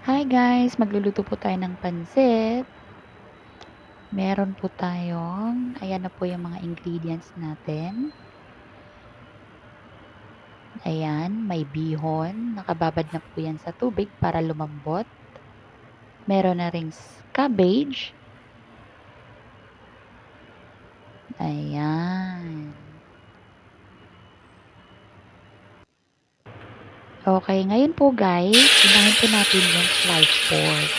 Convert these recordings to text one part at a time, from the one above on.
Hi guys, magluluto po tayo ng pansit. Meron po tayong, ayan na po yung mga ingredients natin. Ayan, may bihon, nakababad na po yan sa tubig para lumambot. Meron na ring cabbage. Ayan. Okay, ngayon po guys, unahin po natin yung sliced pork.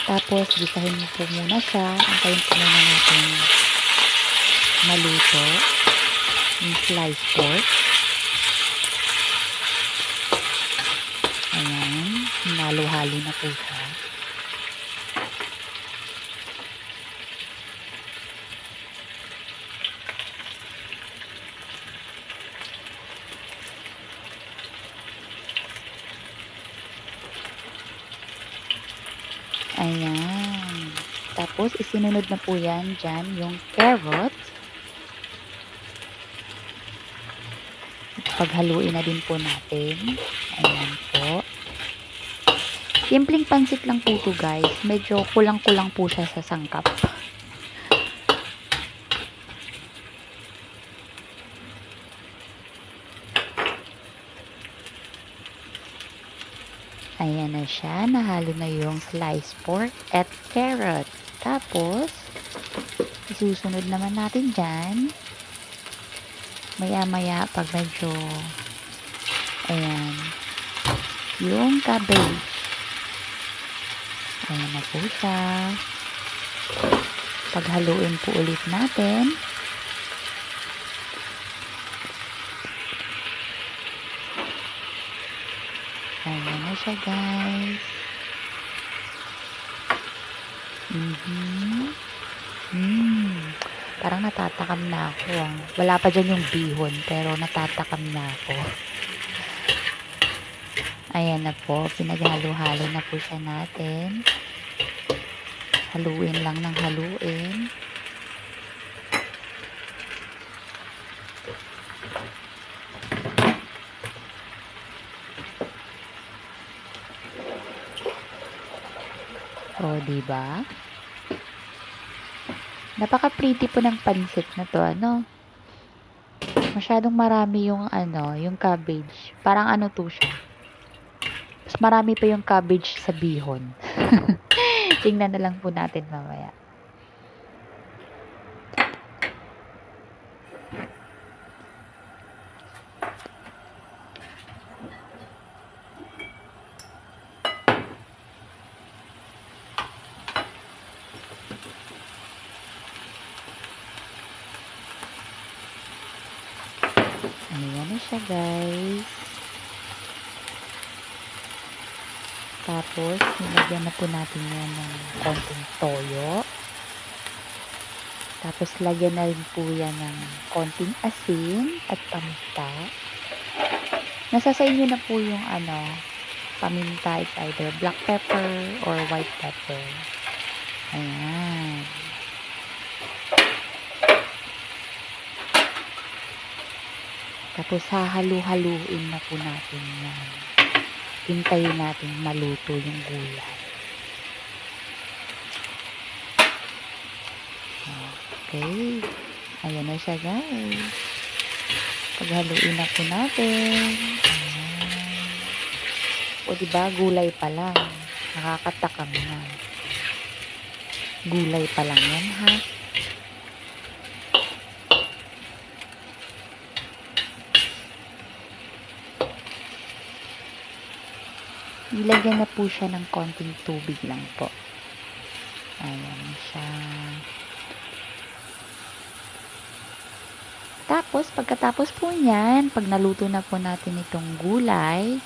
Tapos, gisahin mo po muna siya. Antayin po muna natin maluto yung sliced pork. Ayan, hinalo-halo na po siya. Ayan. Tapos, isinunod na po yan dyan, yung carrots. Paghaluin na din po natin. Ayan po. Simpleng pansit lang po to guys. Medyo kulang-kulang po siya sa sangkap. Ayan na siya. Nahalo na yung sliced pork at carrot. Tapos, isusunod naman natin dyan. Maya-maya pag medyo ayan, yung cabbage. Ayan na po siya. Paghaluin po ulit natin. Ayan na siya guys. Parang natatakam na ako. Wala pa dyan yung bihon, pero natatakam na ako. Ayan na po. Pinaghalo-halo na po siya natin. Haluin lang ng haluin. O, diba? Napaka-pretty po ng pansit na to, ano? Masyadong marami yung, yung cabbage. Parang ano to siya. Mas marami pa yung cabbage sa bihon. Tingnan na lang po natin mamaya. Ayan na siya guys. Tapos, nilagyan na po natin yan ng konting toyo. Tapos, lagyan na rin po yan ng konting asin at paminta. Nasa sa inyo na po yung paminta. It's either black pepper or white pepper. Ayan. Tapos, hahalu-haluin na po natin yan. Hintayin natin maluto yung gulay. Okay. Ayan na siya guys. Paghaluin na po natin. Ayan. O diba, gulay pa lang. Nakakatakam na. Gulay pa lang yan ha. Ilagyan na po siya ng konting tubig lang po. Ayan siya. Tapos, pagkatapos po niyan, pag naluto na po natin itong gulay,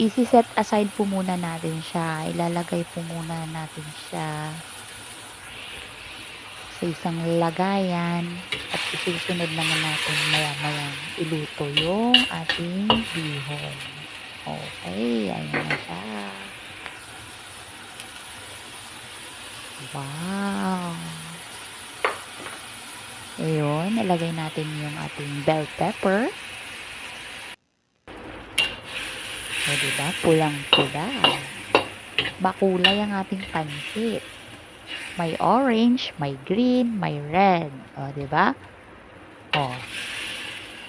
isi-set aside po muna natin siya. Ilalagay po muna natin siya sa isang lagayan at isusunod naman natin maya-maya iluto yung ating bihon. Okay, ayan na siya. Wow! Ayun, nalagay natin yung ating bell pepper. O, diba? Pulang-pula. Makulay ang ating pansit. May orange, may green, may red. O, diba? O.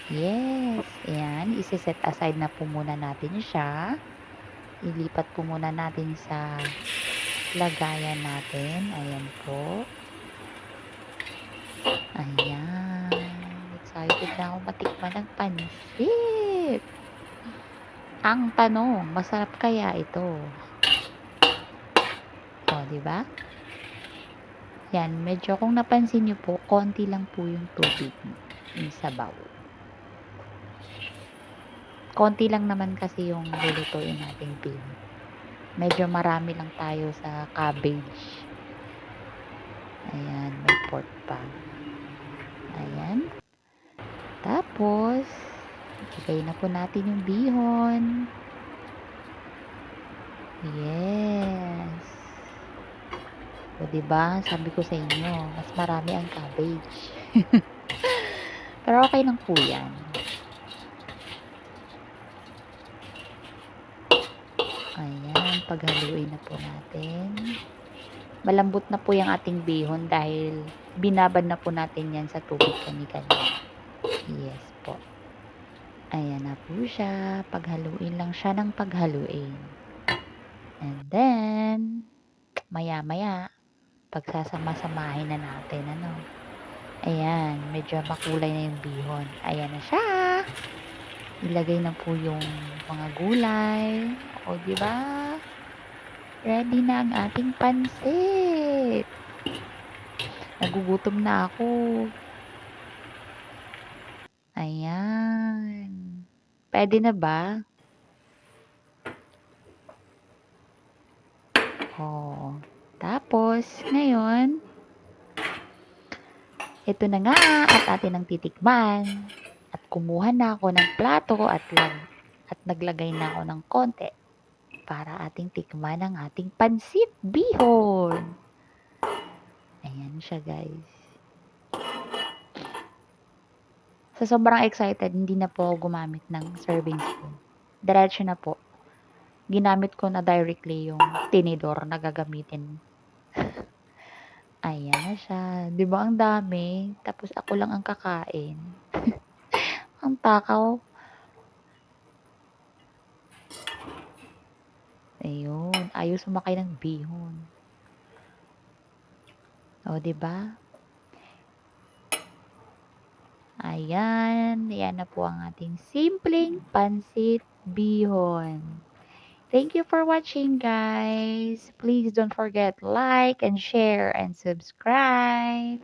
Yes. Ayan. Isi-set aside na po muna natin siya. Ilipat po muna natin sa lagayan natin. Ayan po. Ayan. Excited na ako matikman ng pansit. Ang tanong, masarap kaya ito? O, di ba? Yan, medyo kung napansin niyo po, konti lang po yung tubig, yung sabaw. Konti lang naman kasi yung lulutuin nating bean. Medyo marami lang tayo sa cabbage. Ayan, may pork pa. Ayan. Tapos, ilagay na po natin yung bihon. Yes. O, diba? Sabi ko sa inyo, mas marami ang cabbage. Pero okay lang po yan. Ayan, paghaluin na po natin. Malambot na po yung ating bihon dahil binabad na po natin yan sa tubig kani-kanina. Yes po. Ayan na po siya. Paghaluin lang siya ng paghaluin. And then, maya-maya, pagsasama-samahin na natin, ano. Ayan, medyo makulay na yung bihon. Ayan na siya. Ilagay na po yung mga gulay. O, diba? Ready na ang ating pansit. Nagugutom na ako. Ayan. Pwede na ba? Oh. Tapos, ngayon, ito na nga at atin ang titikman. At kumuha na ako ng plato at naglagay na ako ng konti para ating tikman ang ating pansit bihon. Ayan siya, guys. Sa sobrang excited, hindi na po ako gumamit ng serving spoon. Diretso na po. Ginamit ko na directly yung tinidor na gagamitin. Ayan na siya. 'Di ba ang dami? Tapos ako lang ang kakain. Ang takaw. Ayun, ayaw sumakay ng bihon. O, 'di ba? Ayan, yan na po ang ating simpleng pansit bihon. Thank you for watching, guys. Please don't forget like and share and subscribe.